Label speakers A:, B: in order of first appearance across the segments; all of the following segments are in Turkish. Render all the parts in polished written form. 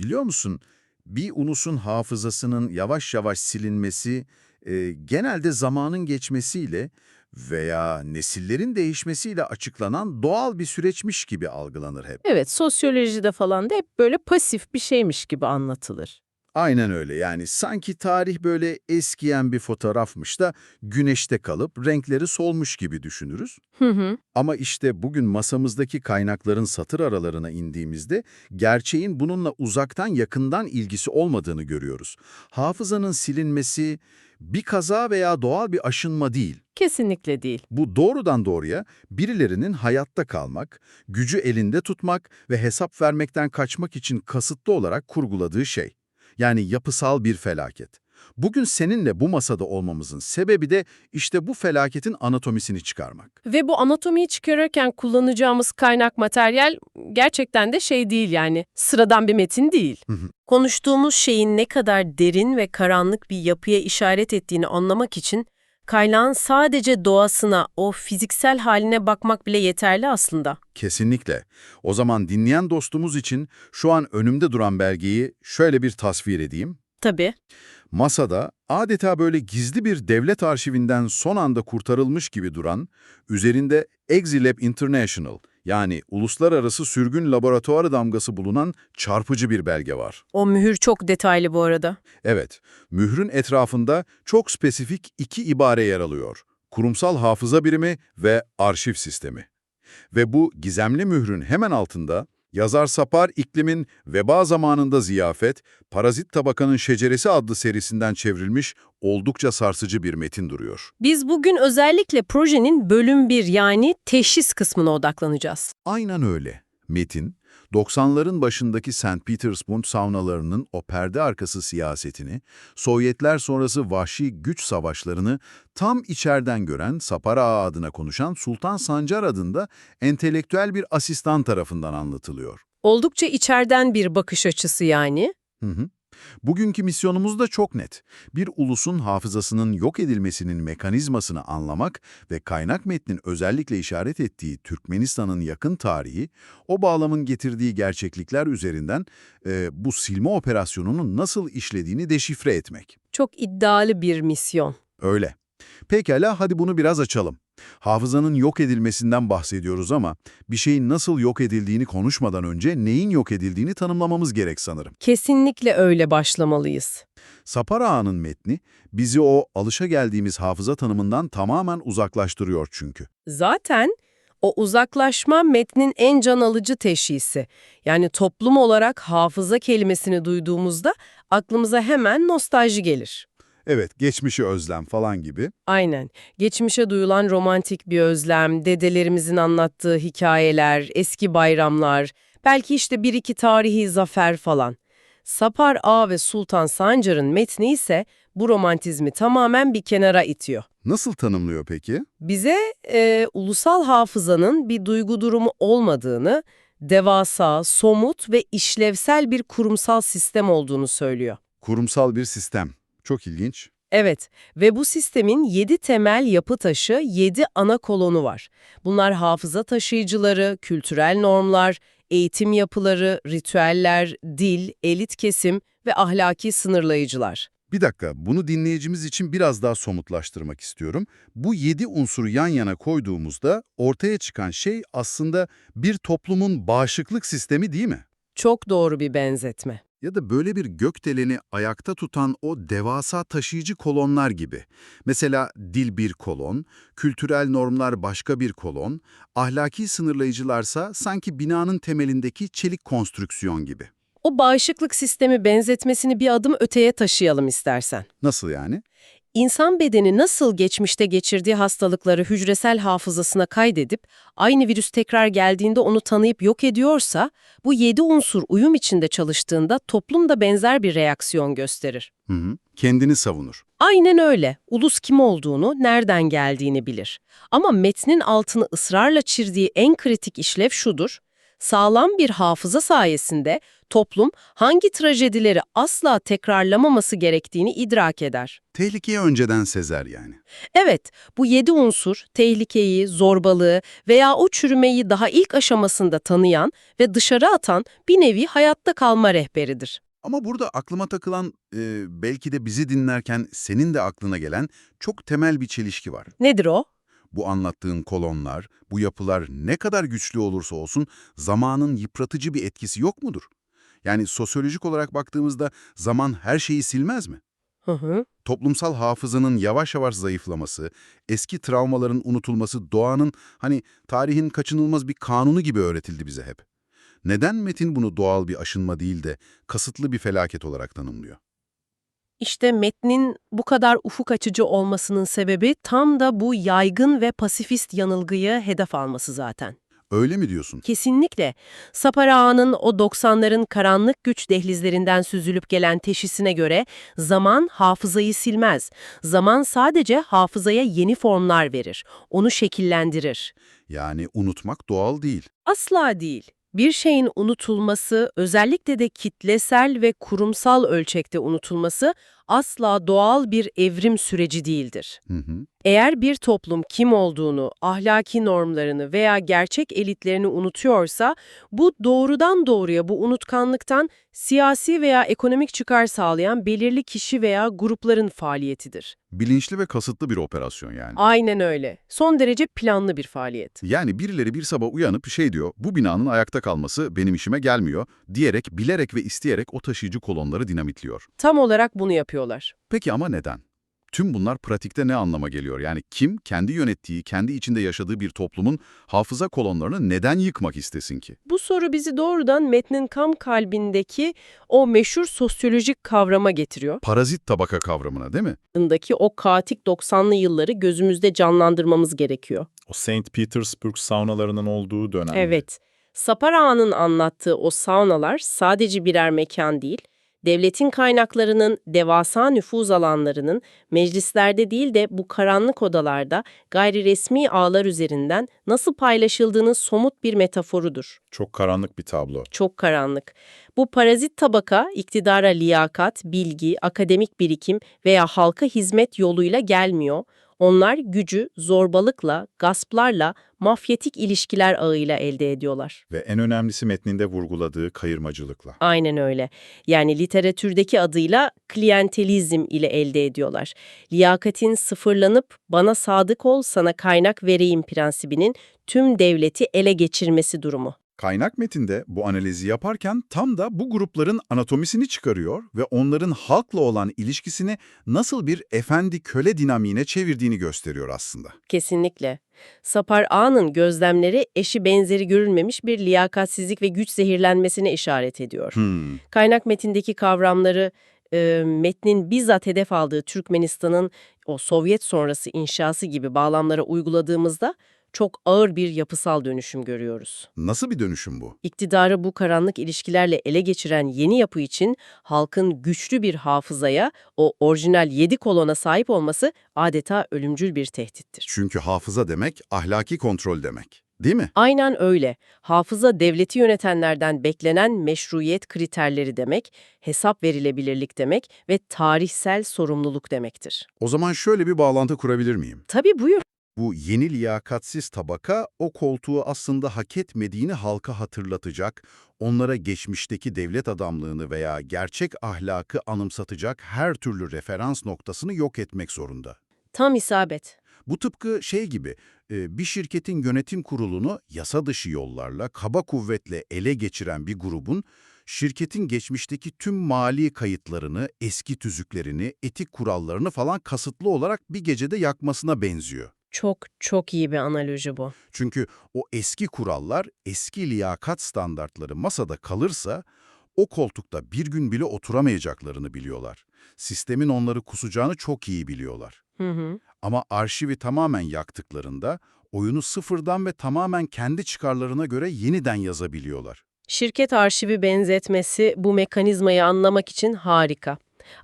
A: Biliyor musun, bir ulusun hafızasının yavaş yavaş silinmesi, genelde zamanın geçmesiyle veya nesillerin değişmesiyle açıklanan doğal bir süreçmiş gibi algılanır hep.
B: Evet, sosyolojide falan da hep böyle pasif bir şeymiş gibi anlatılır.
A: Aynen öyle, yani sanki tarih böyle eskiyen bir fotoğrafmış da güneşte kalıp renkleri solmuş gibi düşünürüz.
B: Hı hı.
A: Ama işte bugün masamızdaki kaynakların satır aralarına indiğimizde gerçeğin bununla uzaktan yakından ilgisi olmadığını görüyoruz. Hafızanın silinmesi bir kaza veya doğal bir aşınma değil.
B: Kesinlikle değil.
A: Bu doğrudan doğruya birilerinin hayatta kalmak, gücü elinde tutmak ve hesap vermekten kaçmak için kasıtlı olarak kurguladığı şey. Yani yapısal bir felaket. Bugün seninle bu masada olmamızın sebebi de işte bu felaketin anatomisini çıkarmak.
B: Ve bu anatomiyi çıkarırken kullanacağımız kaynak materyal gerçekten de şey değil yani, sıradan bir metin değil.
A: Hı hı.
B: Konuştuğumuz şeyin ne kadar derin ve karanlık bir yapıya işaret ettiğini anlamak için kaynağın sadece doğasına, o fiziksel haline bakmak bile yeterli aslında.
A: Kesinlikle. O zaman dinleyen dostumuz için şu an önümde duran belgeyi şöyle bir tasvir edeyim.
B: Tabii.
A: Masada adeta böyle gizli bir devlet arşivinden son anda kurtarılmış gibi duran, üzerinde ExiLab International yani Uluslararası Sürgün Laboratuvarı damgası bulunan çarpıcı bir belge var.
B: O mühür çok detaylı bu arada.
A: Evet, mührün etrafında çok spesifik iki ibare yer alıyor. Kurumsal hafıza birimi ve arşiv sistemi. Ve bu gizemli mührün hemen altında yazar Sapar İklim'in Veba Zamanında Ziyafet, Parazit Tabakanın Şeceresi adlı serisinden çevrilmiş oldukça sarsıcı bir metin duruyor.
B: Biz bugün özellikle projenin bölüm 1 yani teşhis kısmına odaklanacağız.
A: Aynen öyle. Metin, 90'ların başındaki St. Petersburg savnalarının o perde arkası siyasetini, Sovyetler sonrası vahşi güç savaşlarını tam içeriden gören, Sapar Ağa adına konuşan Sultan Sancar adında entelektüel bir asistan tarafından anlatılıyor.
B: Oldukça içeriden bir bakış açısı yani.
A: Hı hı. Bugünkü misyonumuz da çok net. Bir ulusun hafızasının yok edilmesinin mekanizmasını anlamak ve kaynak metnin özellikle işaret ettiği Türkmenistan'ın yakın tarihi, o bağlamın getirdiği gerçeklikler üzerinden bu silme operasyonunun nasıl işlediğini deşifre etmek.
B: Çok iddialı bir misyon.
A: Öyle. Pekala, hadi bunu biraz açalım. Hafızanın yok edilmesinden bahsediyoruz ama bir şeyin nasıl yok edildiğini konuşmadan önce neyin yok edildiğini tanımlamamız gerek sanırım.
B: Kesinlikle öyle başlamalıyız.
A: Sapar Ağa'nın metni bizi o alışageldiğimiz hafıza tanımından tamamen uzaklaştırıyor çünkü.
B: Zaten o uzaklaşma metnin en can alıcı teşhisi. Yani toplum olarak hafıza kelimesini duyduğumuzda aklımıza hemen nostalji gelir.
A: Evet, geçmişi özlem falan gibi.
B: Aynen. Geçmişe duyulan romantik bir özlem, dedelerimizin anlattığı hikayeler, eski bayramlar, belki işte bir iki tarihi zafer falan. Sapar Ağa ve Sultan Sancar'ın metni ise bu romantizmi tamamen bir kenara itiyor.
A: Nasıl tanımlıyor peki?
B: Bize ulusal hafızanın bir duygu durumu olmadığını, devasa, somut ve işlevsel bir kurumsal sistem olduğunu söylüyor.
A: Kurumsal bir sistem. Çok ilginç.
B: Evet ve bu sistemin 7 temel yapı taşı, 7 ana kolonu var. Bunlar hafıza taşıyıcıları, kültürel normlar, eğitim yapıları, ritüeller, dil, elit kesim ve ahlaki sınırlayıcılar.
A: Bir dakika, bunu dinleyicimiz için biraz daha somutlaştırmak istiyorum. Bu 7 unsuru yan yana koyduğumuzda ortaya çıkan şey aslında bir toplumun bağışıklık sistemi değil mi?
B: Çok doğru bir benzetme.
A: Ya da böyle bir gökdeleni ayakta tutan o devasa taşıyıcı kolonlar gibi. Mesela dil bir kolon, kültürel normlar başka bir kolon, ahlaki sınırlayıcılarsa sanki binanın temelindeki çelik konstrüksiyon gibi.
B: O bağışıklık sistemi benzetmesini bir adım öteye taşıyalım istersen.
A: Nasıl yani?
B: İnsan bedeni nasıl geçmişte geçirdiği hastalıkları hücresel hafızasına kaydedip aynı virüs tekrar geldiğinde onu tanıyıp yok ediyorsa, bu 7 unsur uyum içinde çalıştığında toplum da benzer bir reaksiyon gösterir.
A: Hı hı. Kendini savunur.
B: Aynen öyle. Ulus kim olduğunu, nereden geldiğini bilir. Ama metnin altını ısrarla çizdiği en kritik işlev şudur: Sağlam bir hafıza sayesinde toplum hangi trajedileri asla tekrarlamaması gerektiğini idrak eder.
A: Tehlikeyi önceden sezer yani.
B: Evet, bu 7 unsur tehlikeyi, zorbalığı veya o çürümeyi daha ilk aşamasında tanıyan ve dışarı atan bir nevi hayatta kalma rehberidir.
A: Ama burada aklıma takılan, belki de bizi dinlerken senin de aklına gelen çok temel bir çelişki var.
B: Nedir o?
A: Bu anlattığın kolonlar, bu yapılar ne kadar güçlü olursa olsun zamanın yıpratıcı bir etkisi yok mudur? Yani sosyolojik olarak baktığımızda zaman her şeyi silmez mi?
B: Hı hı.
A: Toplumsal hafızanın yavaş yavaş zayıflaması, eski travmaların unutulması doğanın, tarihin kaçınılmaz bir kanunu gibi öğretildi bize hep. Neden metin bunu doğal bir aşınma değil de kasıtlı bir felaket olarak tanımlıyor?
B: İşte metnin bu kadar ufuk açıcı olmasının sebebi tam da bu yaygın ve pasifist yanılgıyı hedef alması zaten.
A: Öyle mi diyorsun?
B: Kesinlikle. Sapar Ağa'nın o 90'ların karanlık güç dehlizlerinden süzülüp gelen teşhisine göre zaman hafızayı silmez. Zaman sadece hafızaya yeni formlar verir, onu şekillendirir.
A: Yani unutmak doğal değil.
B: Asla değil. Bir şeyin unutulması, özellikle de kitlesel ve kurumsal ölçekte unutulması asla doğal bir evrim süreci değildir.
A: Hı hı.
B: Eğer bir toplum kim olduğunu, ahlaki normlarını veya gerçek elitlerini unutuyorsa, bu doğrudan doğruya bu unutkanlıktan siyasi veya ekonomik çıkar sağlayan belirli kişi veya grupların faaliyetidir.
A: Bilinçli ve kasıtlı bir operasyon yani.
B: Aynen öyle. Son derece planlı bir faaliyet.
A: Yani birileri bir sabah uyanıp şey diyor, bu binanın ayakta kalması benim işime gelmiyor diyerek, bilerek ve isteyerek o taşıyıcı kolonları dinamitliyor.
B: Tam olarak bunu yapıyorlar.
A: Peki ama neden? Tüm bunlar pratikte ne anlama geliyor? Yani kim kendi yönettiği, kendi içinde yaşadığı bir toplumun hafıza kolonlarını neden yıkmak istesin ki?
B: Bu soru bizi doğrudan metnin kam kalbindeki o meşhur sosyolojik kavrama getiriyor.
A: Parazit tabaka kavramına değil mi?
B: Daki o kaotik 90'lı yılları gözümüzde canlandırmamız gerekiyor.
C: O St. Petersburg saunalarının olduğu dönem.
B: Evet, Sapar Ağa'nın anlattığı o saunalar sadece birer mekan değil, devletin kaynaklarının, devasa nüfuz alanlarının meclislerde değil de bu karanlık odalarda gayri resmi ağlar üzerinden nasıl paylaşıldığının somut bir metaforudur.
C: Çok karanlık bir tablo.
B: Çok karanlık. Bu parazit tabaka iktidara liyakat, bilgi, akademik birikim veya halka hizmet yoluyla gelmiyor. Onlar gücü zorbalıkla, gasplarla, mafyatik ilişkiler ağıyla elde ediyorlar.
C: Ve en önemlisi metninde vurguladığı kayırmacılıkla.
B: Aynen öyle. Yani literatürdeki adıyla klientelizm ile elde ediyorlar. Liyakatin sıfırlanıp bana sadık ol sana kaynak vereyim prensibinin tüm devleti ele geçirmesi durumu.
A: Kaynak metinde bu analizi yaparken tam da bu grupların anatomisini çıkarıyor ve onların halkla olan ilişkisini nasıl bir efendi-köle dinamiğine çevirdiğini gösteriyor aslında.
B: Kesinlikle. Sapar Ağa'nın gözlemleri eşi benzeri görülmemiş bir liyakatsizlik ve güç zehirlenmesine işaret ediyor. Kaynak metindeki kavramları metnin bizzat hedef aldığı Türkmenistan'ın o Sovyet sonrası inşası gibi bağlamlara uyguladığımızda çok ağır bir yapısal dönüşüm görüyoruz.
A: Nasıl bir dönüşüm bu?
B: İktidarı bu karanlık ilişkilerle ele geçiren yeni yapı için halkın güçlü bir hafızaya, o orijinal 7 kolona sahip olması adeta ölümcül bir tehdittir.
A: Çünkü hafıza demek ahlaki kontrol demek, değil mi?
B: Aynen öyle. Hafıza devleti yönetenlerden beklenen meşruiyet kriterleri demek, hesap verilebilirlik demek ve tarihsel sorumluluk demektir.
A: O zaman şöyle bir bağlantı kurabilir miyim?
B: Tabii buyur.
A: Bu yeni liyakatsiz tabaka o koltuğu aslında hak etmediğini halka hatırlatacak, onlara geçmişteki devlet adamlığını veya gerçek ahlakı anımsatacak her türlü referans noktasını yok etmek zorunda.
B: Tam isabet.
A: Bu tıpkı şey gibi, bir şirketin yönetim kurulunu yasa dışı yollarla, kaba kuvvetle ele geçiren bir grubun, şirketin geçmişteki tüm mali kayıtlarını, eski tüzüklerini, etik kurallarını falan kasıtlı olarak bir gecede yakmasına benziyor.
B: Çok çok iyi bir analoji bu.
A: Çünkü o eski kurallar, eski liyakat standartları masada kalırsa, o koltukta bir gün bile oturamayacaklarını biliyorlar. Sistemin onları kusacağını çok iyi biliyorlar.
B: Hı hı.
A: Ama arşivi tamamen yaktıklarında, oyunu sıfırdan ve tamamen kendi çıkarlarına göre yeniden yazabiliyorlar.
B: Şirket arşivi benzetmesi bu mekanizmayı anlamak için harika.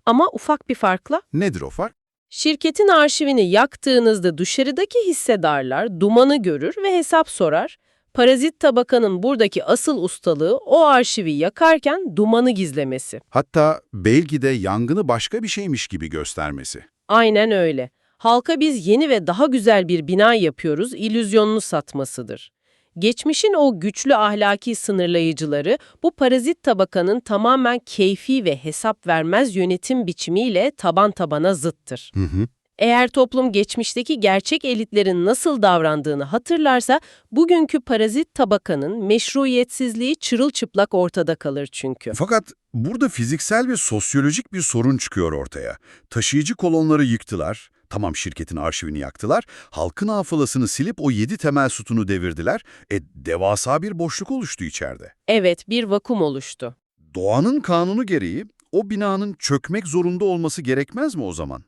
B: Ama ufak bir farkla,
A: Nedir o fark?
B: şirketin arşivini yaktığınızda dışarıdaki hissedarlar dumanı görür ve hesap sorar. Parazit tabakanın buradaki asıl ustalığı o arşivi yakarken dumanı gizlemesi.
A: Hatta belki de yangını başka bir şeymiş gibi göstermesi.
B: Aynen öyle. Halka biz yeni ve daha güzel bir bina yapıyoruz, illüzyonunu satmasıdır. Geçmişin o güçlü ahlaki sınırlayıcıları bu parazit tabakanın tamamen keyfi ve hesap vermez yönetim biçimiyle taban tabana zıttır. Eğer toplum geçmişteki gerçek elitlerin nasıl davrandığını hatırlarsa, bugünkü parazit tabakanın meşruiyetsizliği çırılçıplak ortada kalır çünkü.
A: Fakat burada fiziksel ve sosyolojik bir sorun çıkıyor ortaya. Taşıyıcı kolonları yıktılar, tamam şirketin arşivini yaktılar, halkın hafılasını silip o 7 temel sütunu devirdiler, devasa bir boşluk oluştu içeride.
B: Evet, bir vakum oluştu.
A: Doğanın kanunu gereği o binanın çökmek zorunda olması gerekmez mi o zaman?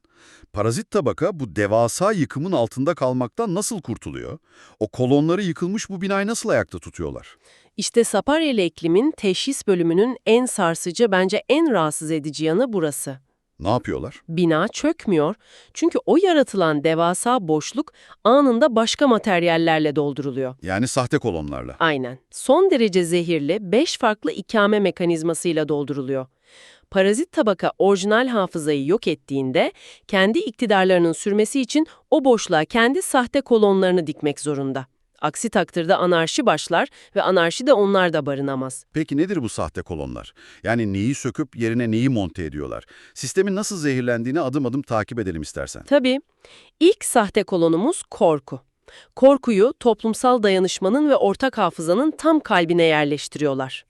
A: Parazit tabaka bu devasa yıkımın altında kalmaktan nasıl kurtuluyor? O kolonları yıkılmış bu binayı nasıl ayakta tutuyorlar?
B: İşte Saparya'lı iklimin teşhis bölümünün en sarsıcı, bence en rahatsız edici yanı burası.
A: Ne yapıyorlar?
B: Bina çökmüyor çünkü o yaratılan devasa boşluk anında başka materyallerle dolduruluyor.
A: Yani sahte kolonlarla.
B: Aynen. Son derece zehirli 5 farklı ikame mekanizmasıyla dolduruluyor. Parazit tabaka orijinal hafızayı yok ettiğinde kendi iktidarlarının sürmesi için o boşluğa kendi sahte kolonlarını dikmek zorunda. Aksi takdirde anarşi başlar ve anarşide onlar da barınamaz.
A: Peki nedir bu sahte kolonlar? Yani neyi söküp yerine neyi monte ediyorlar? Sistemin nasıl zehirlendiğini adım adım takip edelim istersen.
B: Tabii. İlk sahte kolonumuz korku. Korkuyu toplumsal dayanışmanın ve ortak hafızanın tam kalbine yerleştiriyorlar.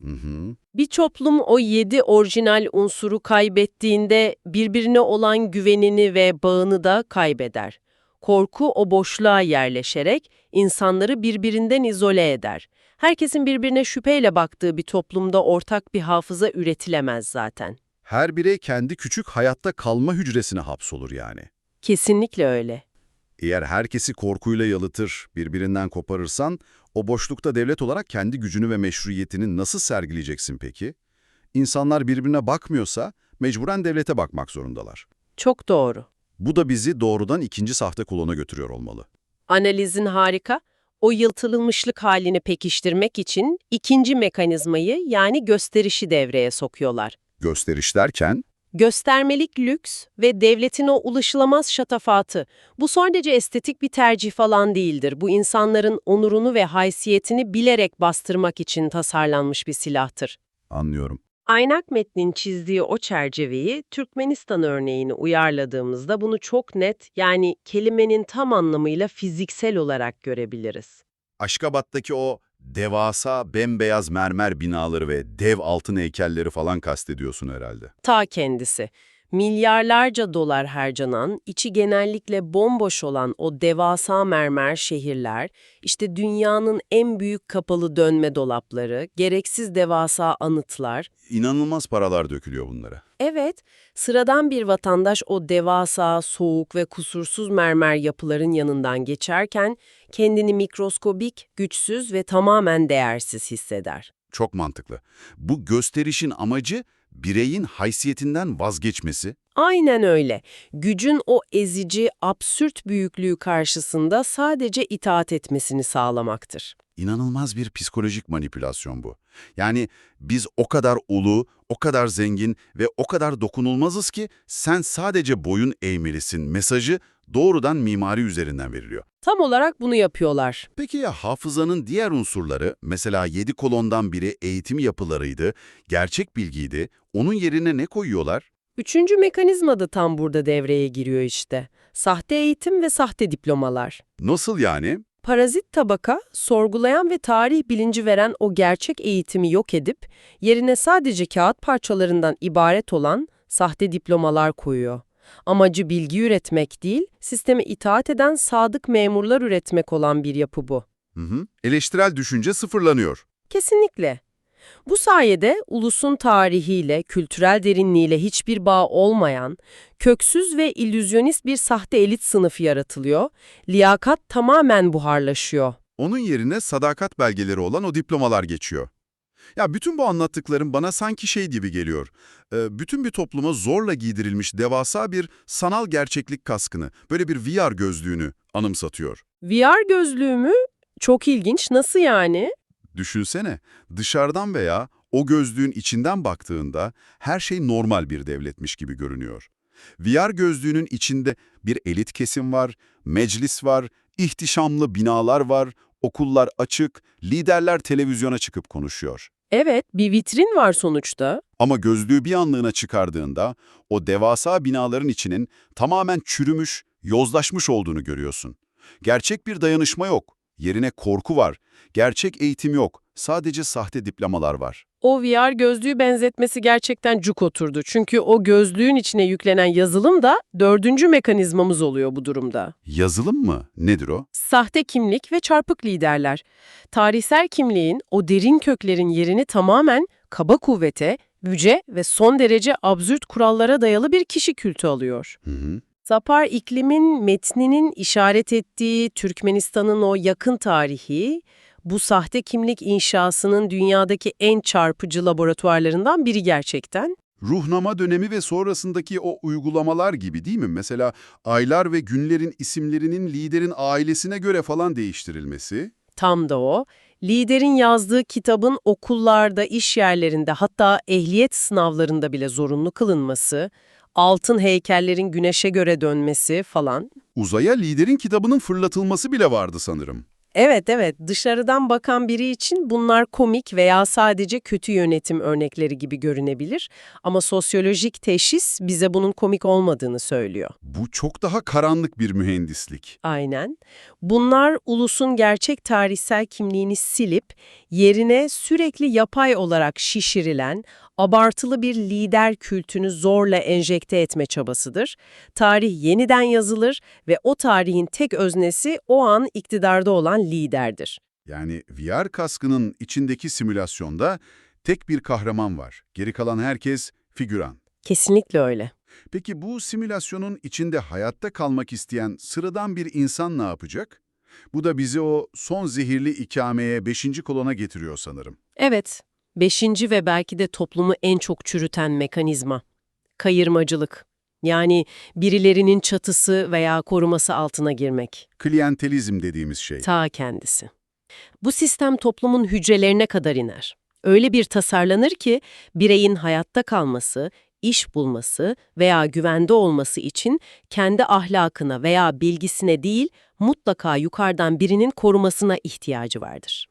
B: Bir toplum o 7 orijinal unsuru kaybettiğinde birbirine olan güvenini ve bağını da kaybeder. Korku o boşluğa yerleşerek insanları birbirinden izole eder. Herkesin birbirine şüpheyle baktığı bir toplumda ortak bir hafıza üretilemez zaten.
A: Her birey kendi küçük hayatta kalma hücresine hapsolur yani.
B: Kesinlikle öyle.
A: Eğer herkesi korkuyla yalıtır, birbirinden koparırsan, o boşlukta devlet olarak kendi gücünü ve meşruiyetini nasıl sergileyeceksin peki? İnsanlar birbirine bakmıyorsa mecburen devlete bakmak zorundalar.
B: Çok doğru.
A: Bu da bizi doğrudan ikinci sahte kolona götürüyor olmalı.
B: Analizin harika. O yıltılmışlık halini pekiştirmek için ikinci mekanizmayı, yani gösterişi devreye sokuyorlar.
A: Gösteriş derken,
B: Göstermelik lüks ve devletin o ulaşılamaz şatafatı. Bu sadece estetik bir tercih falan değildir. Bu insanların onurunu ve haysiyetini bilerek bastırmak için tasarlanmış bir silahtır.
A: anlıyorum.
B: Aynak metnin çizdiği o çerçeveyi Türkmenistan örneğini uyarladığımızda bunu çok net, yani kelimenin tam anlamıyla fiziksel olarak görebiliriz.
A: Aşkabat'taki o devasa bembeyaz mermer binaları ve dev altın heykelleri falan kastediyorsun herhalde.
B: Ta kendisi. Milyarlarca dolar harcanan, içi genellikle bomboş olan o devasa mermer şehirler, işte dünyanın en büyük kapalı dönme dolapları, gereksiz devasa anıtlar.
A: İnanılmaz paralar dökülüyor bunlara.
B: Evet, sıradan bir vatandaş o devasa, soğuk ve kusursuz mermer yapıların yanından geçerken kendini mikroskobik, güçsüz ve tamamen değersiz hisseder.
A: Çok mantıklı. Bu gösterişin amacı bireyin haysiyetinden vazgeçmesi,
B: Aynen öyle. Gücün o ezici, absürt büyüklüğü karşısında sadece itaat etmesini sağlamaktır.
A: İnanılmaz bir psikolojik manipülasyon bu. Yani biz o kadar ulu, o kadar zengin ve o kadar dokunulmazız ki sen sadece boyun eğmelisin mesajı doğrudan mimari üzerinden veriliyor.
B: Tam olarak bunu yapıyorlar.
A: Peki ya hafızanın diğer unsurları, mesela 7 kolondan biri eğitim yapılarıydı, gerçek bilgiydi, onun yerine ne koyuyorlar?
B: Üçüncü mekanizma da tam burada devreye giriyor işte. Sahte eğitim ve sahte diplomalar.
A: Nasıl yani?
B: Parazit tabaka, sorgulayan ve tarih bilinci veren o gerçek eğitimi yok edip, yerine sadece kağıt parçalarından ibaret olan sahte diplomalar koyuyor. Amacı bilgi üretmek değil, sisteme itaat eden sadık memurlar üretmek olan bir yapı bu.
A: Eleştirel düşünce sıfırlanıyor.
B: Kesinlikle. Bu sayede ulusun tarihiyle, kültürel derinliğiyle hiçbir bağ olmayan, köksüz ve illüzyonist bir sahte elit sınıfı yaratılıyor, liyakat tamamen buharlaşıyor.
A: Onun yerine sadakat belgeleri olan o diplomalar geçiyor. Ya bütün bu anlattıklarım bana sanki şey gibi geliyor. Bütün bir topluma zorla giydirilmiş devasa bir sanal gerçeklik kaskını, böyle bir VR gözlüğünü anımsatıyor.
B: VR gözlüğü mü? Çok ilginç. Nasıl yani?
A: Düşünsene, dışarıdan veya o gözlüğün içinden baktığında her şey normal bir devletmiş gibi görünüyor. VR gözlüğünün içinde bir elit kesim var, meclis var, ihtişamlı binalar var, okullar açık, liderler televizyona çıkıp konuşuyor.
B: Evet, bir vitrin var sonuçta.
A: Ama gözlüğü bir anlığına çıkardığında o devasa binaların içinin tamamen çürümüş, yozlaşmış olduğunu görüyorsun. Gerçek bir dayanışma yok. Yerine korku var. Gerçek eğitim yok. Sadece sahte diplomalar var.
B: O VR gözlüğü benzetmesi gerçekten cuk oturdu. Çünkü o gözlüğün içine yüklenen yazılım da dördüncü mekanizmamız oluyor bu durumda.
A: Yazılım mı? Nedir o?
B: Sahte kimlik ve çarpık liderler. Tarihsel kimliğin o derin köklerin yerini tamamen kaba kuvvete, güce ve son derece absürt kurallara dayalı bir kişi kültü alıyor.
A: Hı hı.
B: Sapar iklimin metninin işaret ettiği Türkmenistan'ın o yakın tarihi, bu sahte kimlik inşasının dünyadaki en çarpıcı laboratuvarlarından biri gerçekten.
A: Ruhnama dönemi ve sonrasındaki o uygulamalar gibi değil mi? Mesela aylar ve günlerin isimlerinin liderin ailesine göre falan değiştirilmesi.
B: Tam da o. Liderin yazdığı kitabın okullarda, iş yerlerinde hatta ehliyet sınavlarında bile zorunlu kılınması, altın heykellerin güneşe göre dönmesi falan.
A: Uzaya liderin kitabının fırlatılması bile vardı sanırım.
B: Evet, evet. Dışarıdan bakan biri için bunlar komik veya sadece kötü yönetim örnekleri gibi görünebilir. Ama sosyolojik teşhis bize bunun komik olmadığını söylüyor.
A: Bu çok daha karanlık bir mühendislik.
B: Aynen. Bunlar ulusun gerçek tarihsel kimliğini silip yerine sürekli yapay olarak şişirilen, abartılı bir lider kültünü zorla enjekte etme çabasıdır. Tarih yeniden yazılır ve o tarihin tek öznesi o an iktidarda olan liderdir.
A: Yani VR kaskının içindeki simülasyonda tek bir kahraman var. Geri kalan herkes figüran.
B: Kesinlikle öyle.
A: Peki bu simülasyonun içinde hayatta kalmak isteyen sıradan bir insan ne yapacak? Bu da bizi o son zehirli ikameye 5. kolona getiriyor sanırım.
B: Evet, beşinci ve belki de toplumu en çok çürüten mekanizma. Kayırmacılık. Yani birilerinin çatısı veya koruması altına girmek.
A: Klientelizm dediğimiz şey.
B: Ta kendisi. Bu sistem toplumun hücrelerine kadar iner. Öyle bir tasarlanır ki bireyin hayatta kalması, iş bulması veya güvende olması için kendi ahlakına veya bilgisine değil, mutlaka yukarıdan birinin korumasına ihtiyacı vardır.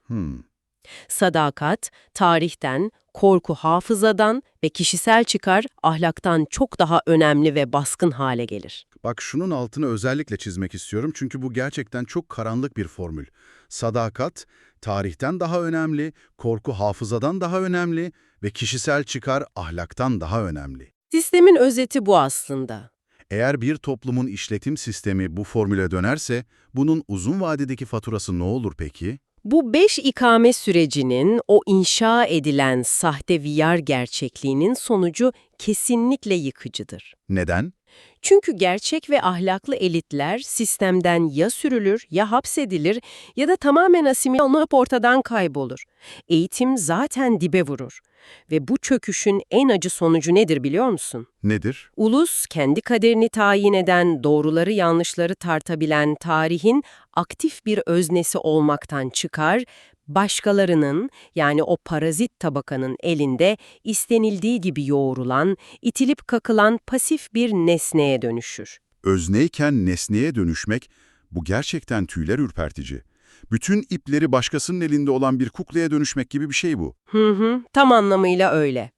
B: Sadakat, tarihten, korku hafızadan ve kişisel çıkar ahlaktan çok daha önemli ve baskın hale gelir.
A: Bak şunun altını özellikle çizmek istiyorum çünkü bu gerçekten çok karanlık bir formül. Sadakat, tarihten daha önemli, korku hafızadan daha önemli ve kişisel çıkar ahlaktan daha önemli.
B: Sistemin özeti bu aslında.
A: Eğer bir toplumun işletim sistemi bu formüle dönerse, bunun uzun vadedeki faturası ne olur peki?
B: Bu 5 ikame sürecinin, o inşa edilen sahte VR gerçekliğinin sonucu kesinlikle yıkıcıdır.
A: Neden?
B: Çünkü gerçek ve ahlaklı elitler sistemden ya sürülür, ya hapsedilir ya da tamamen asimile olup ortadan kaybolur. Eğitim zaten dibe vurur. Ve bu çöküşün en acı sonucu nedir biliyor musun?
A: Nedir?
B: Ulus, kendi kaderini tayin eden, doğruları yanlışları tartabilen tarihin aktif bir öznesi olmaktan çıkar, başkalarının yani o parazit tabakanın elinde istenildiği gibi yoğrulan, itilip kakılan pasif bir nesneye dönüşür.
A: Özneyken nesneye dönüşmek, bu gerçekten tüyler ürpertici. Bütün ipleri başkasının elinde olan bir kuklaya dönüşmek gibi bir şey bu.
B: Tam anlamıyla öyle.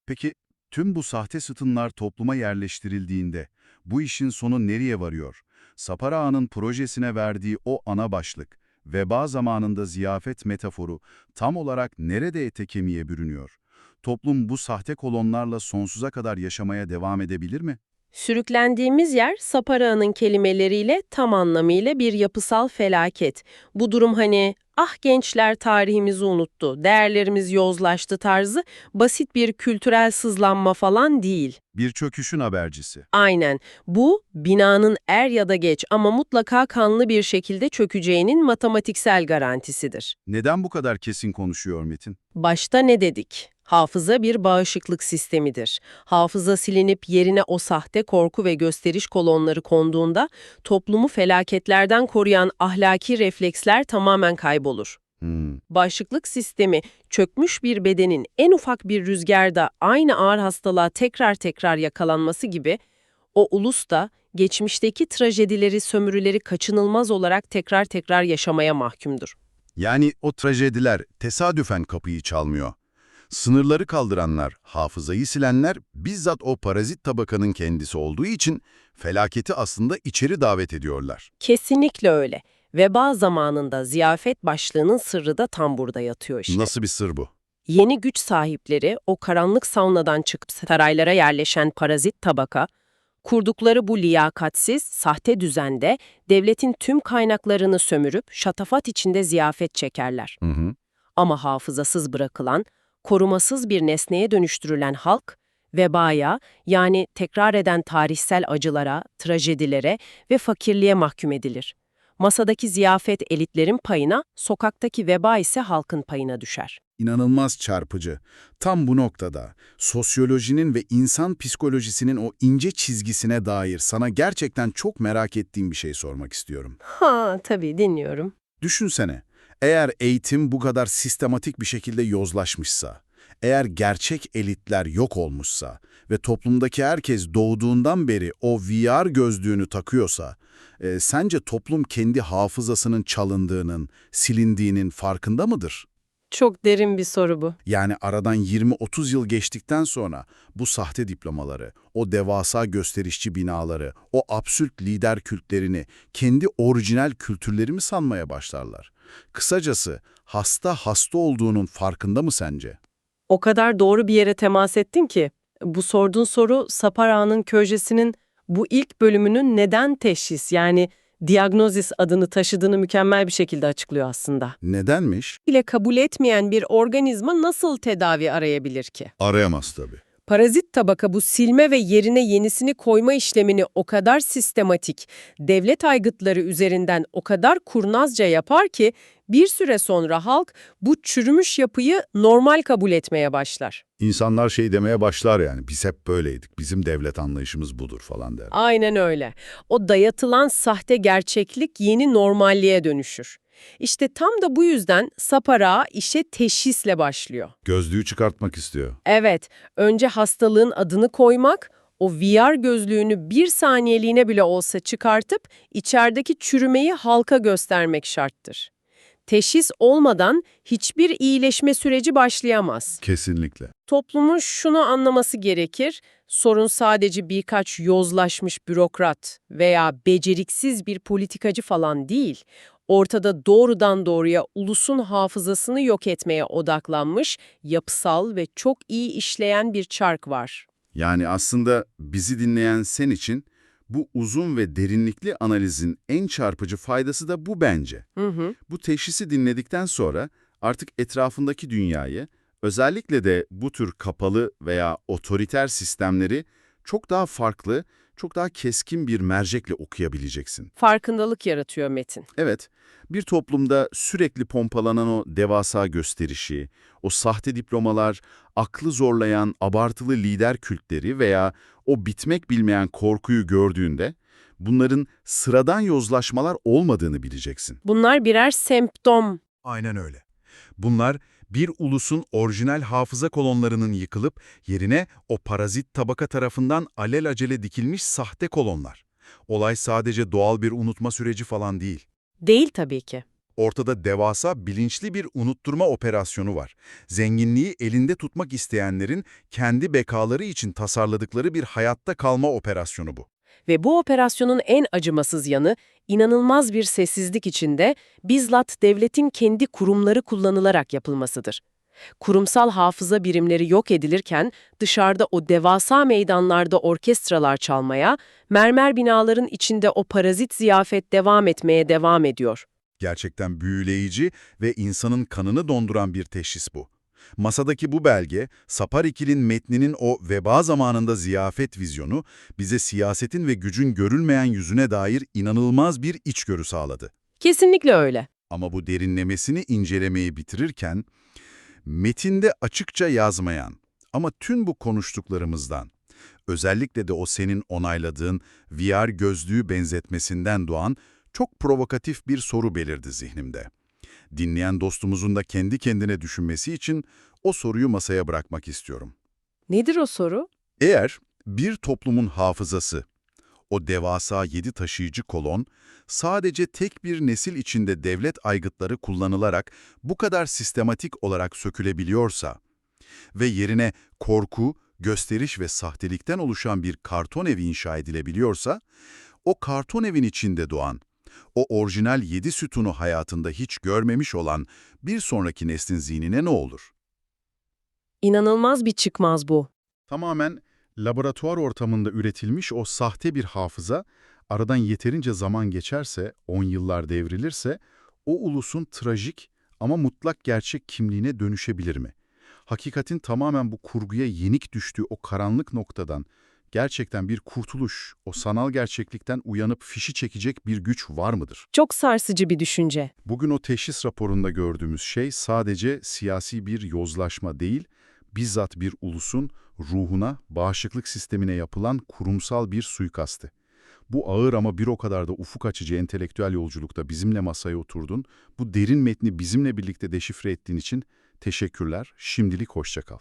A: Peki tüm bu sahte sütunlar topluma yerleştirildiğinde bu işin sonu nereye varıyor? Sapar Ağa'nın projesine verdiği o ana başlık, veba zamanında ziyafet metaforu tam olarak nerede ete kemiğe bürünüyor? Toplum bu sahte kolonlarla sonsuza kadar yaşamaya devam edebilir mi?
B: Sürüklendiğimiz yer Sapar Ağa'nın kelimeleriyle tam anlamıyla bir yapısal felaket. Bu durum hani "ah gençler tarihimizi unuttu, değerlerimiz yozlaştı" tarzı basit bir kültürel sızlanma falan değil.
A: Bir çöküşün habercisi.
B: Aynen. Bu, binanın er ya da geç ama mutlaka kanlı bir şekilde çökeceğinin matematiksel garantisidir.
A: Neden bu kadar kesin konuşuyor Metin?
B: Başta ne dedik? Hafıza bir bağışıklık sistemidir. Hafıza silinip yerine o sahte korku ve gösteriş kolonları konduğunda toplumu felaketlerden koruyan ahlaki refleksler tamamen kaybolur. Bağışıklık sistemi, çökmüş bir bedenin en ufak bir rüzgarda aynı ağır hastalığa tekrar yakalanması gibi, o ulus da geçmişteki trajedileri, sömürüleri kaçınılmaz olarak tekrar yaşamaya mahkumdur.
A: Yani o trajediler tesadüfen kapıyı çalmıyor. Sınırları kaldıranlar, hafızayı silenler bizzat o parazit tabakanın kendisi olduğu için felaketi aslında içeri davet ediyorlar.
B: Kesinlikle öyle. Veba zamanında ziyafet başlığının sırrı da tam burada yatıyor işte.
A: Nasıl bir sır bu?
B: Yeni güç sahipleri o karanlık saunadan çıkıp saraylara yerleşen parazit tabaka, kurdukları bu liyakatsiz, sahte düzende devletin tüm kaynaklarını sömürüp şatafat içinde ziyafet çekerler. Ama hafızasız bırakılan, korumasız bir nesneye dönüştürülen halk, vebaya yani tekrar eden tarihsel acılara, trajedilere ve fakirliğe mahkum edilir. Masadaki ziyafet elitlerin payına, sokaktaki veba ise halkın payına düşer.
A: İnanılmaz çarpıcı. Tam bu noktada sosyolojinin ve insan psikolojisinin o ince çizgisine dair sana gerçekten çok merak ettiğim bir şey sormak istiyorum.
B: Tabii dinliyorum.
A: Düşünsene, eğer eğitim bu kadar sistematik bir şekilde yozlaşmışsa, eğer gerçek elitler yok olmuşsa ve toplumdaki herkes doğduğundan beri o VR gözlüğünü takıyorsa, sence toplum kendi hafızasının çalındığının, silindiğinin farkında mıdır?
B: Çok derin bir soru bu.
A: Yani aradan 20-30 yıl geçtikten sonra bu sahte diplomaları, o devasa gösterişçi binaları, o absürt lider kültlerini kendi orijinal kültürleri mi sanmaya başlarlar? Kısacası hasta olduğunun farkında mı sence?
B: O kadar doğru bir yere temas ettin ki, bu sorduğun soru Sapar Ağa'nın köşesinin bu ilk bölümünün neden teşhis yani diagnozis adını taşıdığını mükemmel bir şekilde açıklıyor aslında.
A: Nedenmiş?
B: Bile kabul etmeyen bir organizma nasıl tedavi arayabilir ki?
A: Arayamaz tabii.
B: Parazit tabaka bu silme ve yerine yenisini koyma işlemini o kadar sistematik, devlet aygıtları üzerinden o kadar kurnazca yapar ki bir süre sonra halk bu çürümüş yapıyı normal kabul etmeye başlar.
A: İnsanlar şey demeye başlar yani, biz hep böyleydik, bizim devlet anlayışımız budur falan der.
B: Aynen öyle. O dayatılan sahte gerçeklik yeni normalliğe dönüşür. İşte tam da bu yüzden Sapar Ağa işe teşhisle başlıyor.
A: Gözlüğü çıkartmak istiyor.
B: Evet, önce hastalığın adını koymak, o VR gözlüğünü bir saniyeliğine bile olsa çıkartıp içerideki çürümeyi halka göstermek şarttır. Teşhis olmadan hiçbir iyileşme süreci başlayamaz.
A: Kesinlikle.
B: Toplumun şunu anlaması gerekir, sorun sadece birkaç yozlaşmış bürokrat veya beceriksiz bir politikacı falan değil. Ortada doğrudan doğruya ulusun hafızasını yok etmeye odaklanmış, yapısal ve çok iyi işleyen bir çark var.
A: Yani aslında bizi dinleyen sen için bu uzun ve derinlikli analizin en çarpıcı faydası da bu bence. Bu teşhisi dinledikten sonra artık etrafındaki dünyayı, özellikle de bu tür kapalı veya otoriter sistemleri çok daha farklı, çok daha keskin bir mercekle okuyabileceksin.
B: Farkındalık yaratıyor Metin.
A: Evet, bir toplumda sürekli pompalanan o devasa gösterişi, o sahte diplomalar, aklı zorlayan abartılı lider kültleri veya o bitmek bilmeyen korkuyu gördüğünde bunların sıradan yozlaşmalar olmadığını bileceksin.
B: Bunlar birer semptom.
A: Aynen öyle. Bunlar bir ulusun orijinal hafıza kolonlarının yıkılıp yerine o parazit tabaka tarafından alelacele dikilmiş sahte kolonlar. Olay sadece doğal bir unutma süreci falan değil.
B: Değil tabii ki.
A: Ortada devasa bilinçli bir unutturma operasyonu var. Zenginliği elinde tutmak isteyenlerin kendi bekaları için tasarladıkları bir hayatta kalma operasyonu bu.
B: Ve bu operasyonun en acımasız yanı, inanılmaz bir sessizlik içinde bizzat devletin kendi kurumları kullanılarak yapılmasıdır. Kurumsal hafıza birimleri yok edilirken dışarıda o devasa meydanlarda orkestralar çalmaya, mermer binaların içinde o parazit ziyafet devam ediyor.
A: Gerçekten büyüleyici ve insanın kanını donduran bir teşhis bu. Masadaki bu belge, Sapar İkil'in metninin o veba zamanında ziyafet vizyonu, bize siyasetin ve gücün görülmeyen yüzüne dair inanılmaz bir içgörü sağladı.
B: Kesinlikle öyle.
A: Ama bu derinlemesini incelemeyi bitirirken, metinde açıkça yazmayan ama tüm bu konuştuklarımızdan, özellikle de o senin onayladığın VR gözlüğü benzetmesinden doğan çok provokatif bir soru belirdi zihnimde. Dinleyen dostumuzun da kendi kendine düşünmesi için o soruyu masaya bırakmak istiyorum.
B: Nedir o soru?
A: Eğer bir toplumun hafızası, o devasa 7 taşıyıcı kolon, sadece tek bir nesil içinde devlet aygıtları kullanılarak bu kadar sistematik olarak sökülebiliyorsa ve yerine korku, gösteriş ve sahtelikten oluşan bir karton evi inşa edilebiliyorsa, o karton evin içinde doğan, o orijinal 7 sütunu hayatında hiç görmemiş olan bir sonraki neslin zihnine ne olur?
B: İnanılmaz bir çıkmaz bu.
A: Tamamen laboratuvar ortamında üretilmiş o sahte bir hafıza, aradan yeterince zaman geçerse, 10 yıllar devrilirse, o ulusun trajik ama mutlak gerçek kimliğine dönüşebilir mi? Hakikatin tamamen bu kurguya yenik düştüğü o karanlık noktadan gerçekten bir kurtuluş, o sanal gerçeklikten uyanıp fişi çekecek bir güç var mıdır?
B: Çok sarsıcı bir düşünce.
A: Bugün o teşhis raporunda gördüğümüz şey sadece siyasi bir yozlaşma değil, bizzat bir ulusun ruhuna, bağışıklık sistemine yapılan kurumsal bir suikastı. Bu ağır ama bir o kadar da ufuk açıcı entelektüel yolculukta bizimle masaya oturdun, bu derin metni bizimle birlikte deşifre ettiğin için teşekkürler, şimdilik hoşça kal.